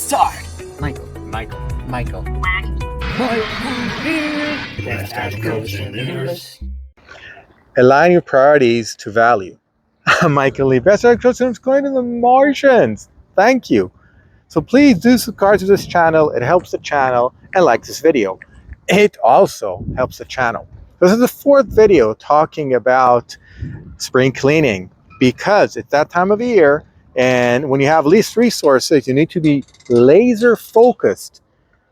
start. Michael. Align your priorities to value. I'm Michael Lee, best electrician going to the Martians. Thank you. So please do subscribe to this channel. It helps the channel, and like this video. It also helps the channel. This is the fourth video talking about spring cleaning, because it's that time of year, and when you have least resources, you need to be laser focused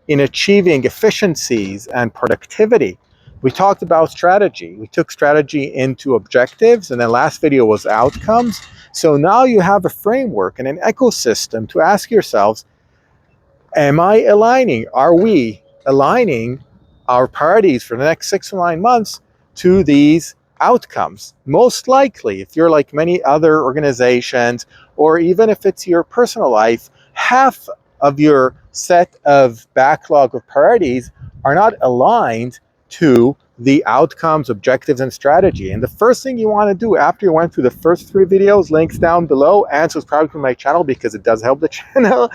in achieving efficiencies and productivity. We talked about strategy. We took strategy into objectives, and then last video was outcomes. So now you have a framework and an ecosystem to ask yourselves, are we aligning our priorities for the next 6 to 9 months to these outcomes? Most likely, if you're like many other organizations, or even if it's your personal life, half of your set of backlog of priorities are not aligned to the outcomes, objectives, and strategy. And the first thing you want to do after you went through the first 3 videos, links down below, and subscribe to my channel because it does help the channel,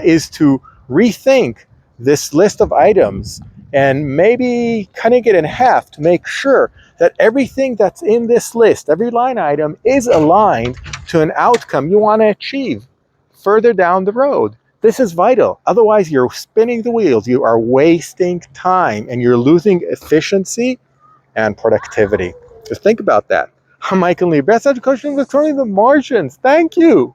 is to rethink this list of items and maybe cutting it in half to make sure that everything that's in this list, every line item, is aligned to an outcome you want to achieve further down the road. This is vital. Otherwise, you're spinning the wheels. You are wasting time and you're losing efficiency and productivity. Just think about that. I'm Michael Lee, best education with the Martians. Thank you.